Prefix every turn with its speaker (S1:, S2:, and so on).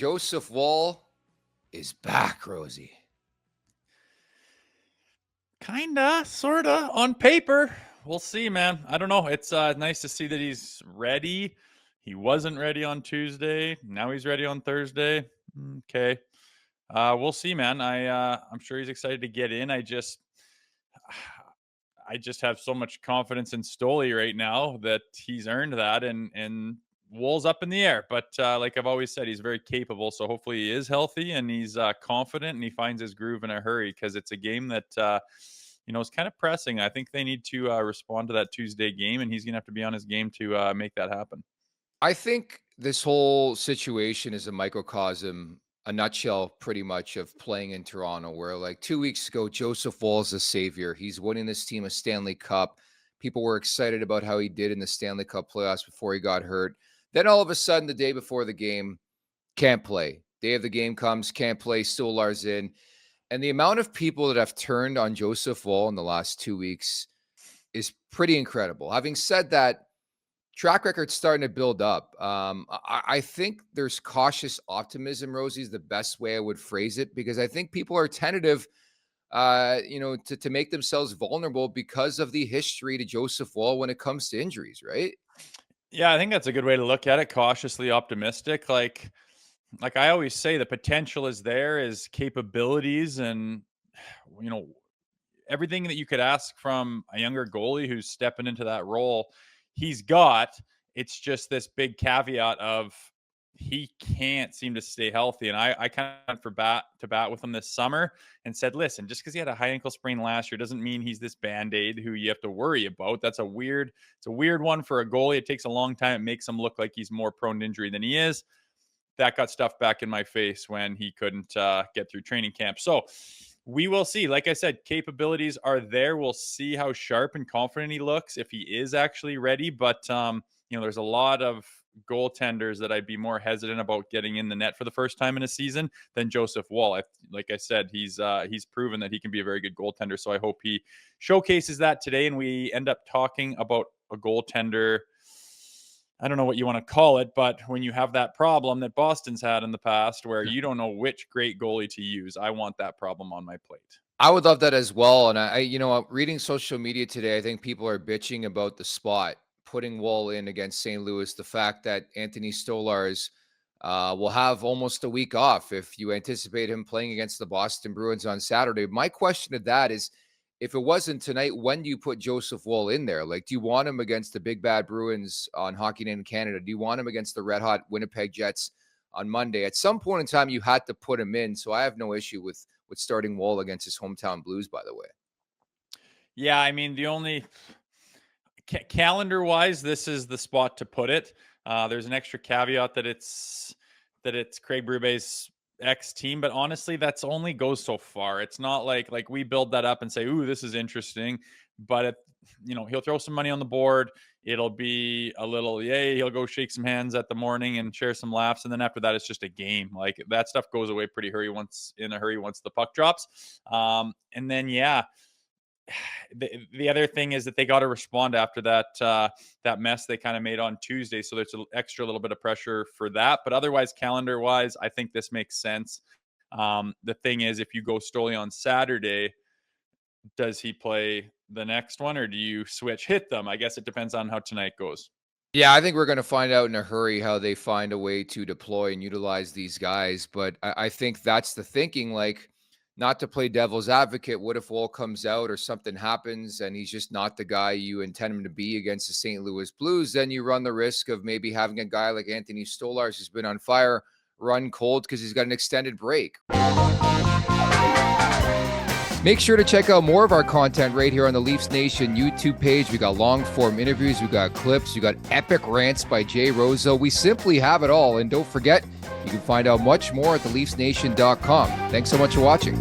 S1: Joseph Woll is back, Rosie.
S2: Kinda, sorta, on paper. We'll see, man. I don't know. It's nice to see that he's ready. He wasn't ready on Tuesday. Now he's ready on Thursday. Okay. We'll see, man. I'm sure he's excited to get in. I just have so much confidence in Stoli right now that he's earned that, and Wool's up in the air. But like I've always said, he's very capable. So hopefully he is healthy and he's confident and he finds his groove in a hurry, because it's a game that is kind of pressing. I think they need to respond to that Tuesday game, and he's going to have to be on his game to make that happen.
S1: I think this whole situation is a microcosm, a nutshell pretty much of playing in Toronto, where like 2 weeks ago, Joseph Woll is a savior. He's winning this team a Stanley Cup. People were excited about how he did in the Stanley Cup playoffs before he got hurt. Then all of a sudden, the day before the game, can't play. Day of the game comes, can't play, Stolar's in. And the amount of people that have turned on Joseph Woll in the last 2 weeks is pretty incredible. Having said that, track record's starting to build up. I think there's cautious optimism, Rosie, is the best way I would phrase it, because I think people are tentative, to make themselves vulnerable because of the history to Joseph Woll when it comes to injuries, right?
S2: Yeah, I think that's a good way to look at it. Cautiously optimistic. Like I always say, the potential is there, is capabilities, and everything that you could ask from a younger goalie who's stepping into that role, he's got. It's just this big caveat of he can't seem to stay healthy. And I kind of went for bat with him this summer and said, listen, just because he had a high ankle sprain last year doesn't mean he's this Band-Aid who you have to worry about. It's a weird one for a goalie. It takes a long time. It makes him look like he's more prone to injury than he is. That got stuffed back in my face when he couldn't get through training camp. So we will see. Like I said, capabilities are there. We'll see how sharp and confident he looks, if he is actually ready. But, there's a lot of goaltenders that I'd be more hesitant about getting in the net for the first time in a season than Joseph Woll. Like I said, he's proven that he can be a very good goaltender. So I hope he showcases that today, and we end up talking about a goaltender. I don't know what you want to call it, but when you have that problem that Boston's had in the past where you don't know which great goalie to use, I want that problem on my plate.
S1: I would love that as well. And I reading social media today, I think people are bitching about the spot, putting Woll in against St. Louis, the fact that Anthony Stolarz will have almost a week off if you anticipate him playing against the Boston Bruins on Saturday. My question to that is, if it wasn't tonight, when do you put Joseph Woll in there? Like, do you want him against the big bad Bruins on Hockey Night in Canada? Do you want him against the red hot Winnipeg Jets on Monday? At some point in time, you had to put him in. So I have no issue with starting Woll against his hometown Blues, by the way.
S2: Yeah, I mean, the only calendar-wise, this is the spot to put it. There's an extra caveat that it's Craig Berube's ex-team, but honestly, that's only goes so far. It's not like we build that up and say, ooh, this is interesting, but he'll throw some money on the board. It'll be a little yay. He'll go shake some hands at the morning and share some laughs, and then after that, it's just a game. Like, that stuff goes away pretty once the puck drops. And then the other thing is that they got to respond after that mess they kind of made on Tuesday. So there's an extra little bit of pressure for that. But otherwise, calendar wise, I think this makes sense. The thing is, if you go Stoli on Saturday, does he play the next one, or do you hit them? I guess it depends on how tonight goes.
S1: Yeah, I think we're going to find out in a hurry how they find a way to deploy and utilize these guys. But I think that's the thinking, like, not to play devil's advocate. What if Woll comes out or something happens and he's just not the guy you intend him to be against the St. Louis Blues? Then you run the risk of maybe having a guy like Anthony Stolarz, who's been on fire, run cold because he's got an extended break. Make sure to check out more of our content right here on the Leafs Nation YouTube page. We got long form interviews, we got clips, we got epic rants by Jay Rosehill. We simply have it all. And don't forget, you can find out much more at theleafsnation.com. Thanks so much for watching.